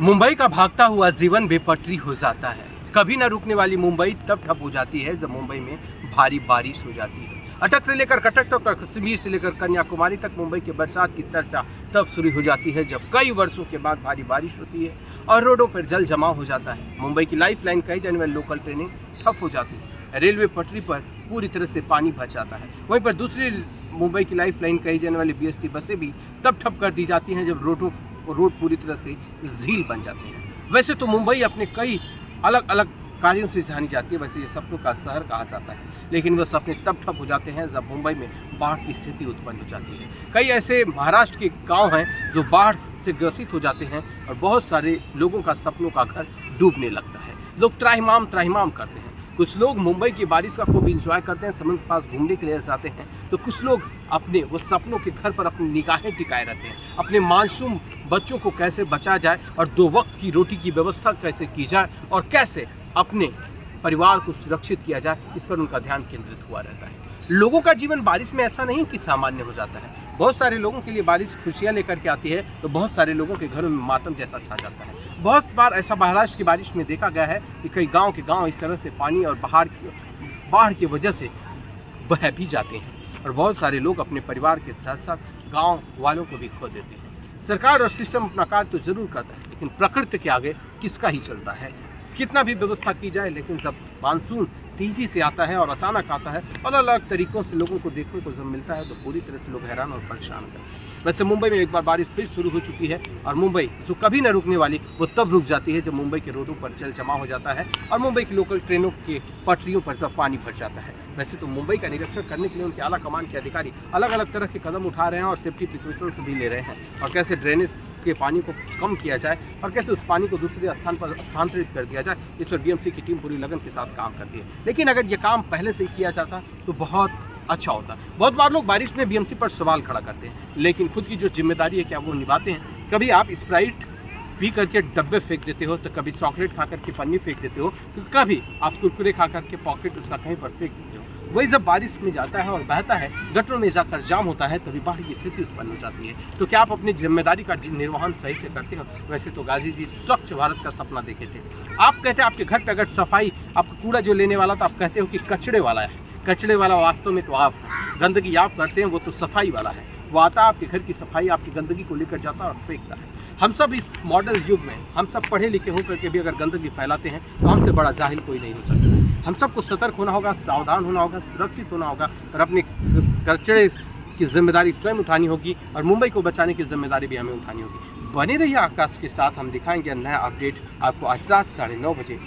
मुंबई का भागता हुआ जीवन बेपटरी हो जाता है। कभी न रुकने वाली मुंबई तब ठप हो जाती है जब मुंबई में भारी बारिश हो जाती है। अटक से लेकर कटक तक, कश्मीर से लेकर कन्याकुमारी तक मुंबई के बरसात की चर्चा तब शुरू हो जाती है जब कई वर्षों के बाद भारी बारिश होती है और रोडों पर जल जमाव हो जाता है। मुंबई की लाइफ लाइन कही जाने वाली लोकल ट्रेनें ठप हो जाती है। रेलवे पटरी पर पूरी तरह से पानी भर जाता है। वहीं पर दूसरी मुंबई की लाइफ लाइन कही जाने वाली BST बसें भी तब ठप कर दी जाती हैं जब रोड पूरी तरह से झील बन जाती है। वैसे तो मुंबई अपने कई अलग अलग कार्यों से जानी जाती है। वैसे ये सपनों का शहर कहा जाता है, लेकिन वह सपने तब ठप हो जाते हैं जब मुंबई में बाढ़ की स्थिति उत्पन्न हो जाती है। कई ऐसे महाराष्ट्र के गांव हैं जो बाढ़ से ग्रसित हो जाते हैं और बहुत सारे लोगों का सपनों का घर डूबने लगता है। लोग त्राहिमाम करते हैं। कुछ लोग मुंबई की बारिश का खूब इंजॉय करते हैं, समुद्र के पास घूमने के लिए जाते हैं, तो कुछ लोग अपने वो सपनों के घर पर अपनी निगाहें टिकाए रहते हैं। अपने मासूम बच्चों को कैसे बचाया जाए और 2 वक्त की रोटी की व्यवस्था कैसे की जाए और कैसे अपने परिवार को सुरक्षित किया जाए, इस पर उनका ध्यान केंद्रित हुआ रहता है। लोगों का जीवन बारिश में ऐसा नहीं कि सामान्य हो जाता है। बहुत सारे लोगों के लिए बारिश खुशियाँ लेकर के आती है, तो बहुत सारे लोगों के घरों में मातम जैसा छा जाता है। बहुत बार ऐसा महाराष्ट्र की बारिश में देखा गया है कि कई गांव के गांव इस तरह से पानी और बाढ़ की वजह से बह भी जाते हैं और बहुत सारे लोग अपने परिवार के साथ साथ गांव वालों को भी खो देते हैं। सरकार और सिस्टम अपना कार्य तो जरूर करता है, लेकिन प्रकृति के आगे किसका ही चलता है। कितना भी व्यवस्था की जाए, लेकिन जब मानसून तेजी से आता है और अचानक आता है और अलग अलग तरीकों से लोगों को देखने को जब मिलता है तो पूरी तरह से लोग हैरान और परेशान होते हैं। वैसे मुंबई में एक बार बारिश फिर शुरू हो चुकी है और मुंबई जो कभी न रुकने वाली वो तब रुक जाती है जब मुंबई के रोडों पर जल जमा हो जाता है और मुंबई की लोकल ट्रेनों के पटरियों पर जब पानी भर जाता है। वैसे तो मुंबई का निरीक्षण करने के लिए उनके आला कमान के अधिकारी अलग अलग तरह के कदम उठा रहे हैं और सेफ्टी प्रिकॉशंस भी ले रहे हैं और कैसे ड्रेनेज के पानी को कम किया जाए और कैसे उस पानी को दूसरे स्थान पर स्थानांतरित कर दिया जाए, इस पर BMC की टीम पूरी लगन के साथ काम करती है। लेकिन अगर ये काम पहले से ही किया जाता तो बहुत अच्छा होता। बहुत बार लोग बारिश में BMC पर सवाल खड़ा करते हैं, लेकिन खुद की जो जिम्मेदारी है क्या वो निभाते हैं? कभी आप स्प्राइट पी करके डब्बे फेंक देते हो, तो कभी चॉकलेट खा करके पन्नी फेंक देते हो, तो कभी आप कुरकुरे खा करके पॉकेट उसका कहीं पर फेंक देते हो। वही जब बारिश में जाता है और बहता है, गटरों में जाकर जाम होता है, तभी बाढ़ की स्थिति उत्पन्न हो जाती है। तो क्या आप अपनी जिम्मेदारी का निर्वहन सही से करते हो? वैसे तो गांधी जी स्वच्छ भारत का सपना देखे थे। आप कहते हैं आपके घर पर अगर सफाई, आपका कूड़ा जो लेने वाला, तो आप कहते हो कि कचड़े वाला है। कचड़े वाला वास्तव में तो आप गंदगी आप करते हैं, वो तो सफाई वाला है। वो आता है आपके घर की सफाई, आपकी गंदगी को लेकर जाता है और फेंकता है। हम सब इस मॉडल युग में हम सब पढ़े लिखे होकर के भी अगर गंदगी फैलाते हैं तो हमसे बड़ा जाहिल कोई नहीं हो सकता। हम सबको सतर्क होना होगा, सावधान होना होगा, सुरक्षित होना होगा और अपने कचरे की जिम्मेदारी स्वयं उठानी होगी और मुंबई को बचाने की जिम्मेदारी भी हमें उठानी होगी। बने रहिए आकाश के साथ, हम दिखाएंगे नया अपडेट आपको आज रात 9:30 बजे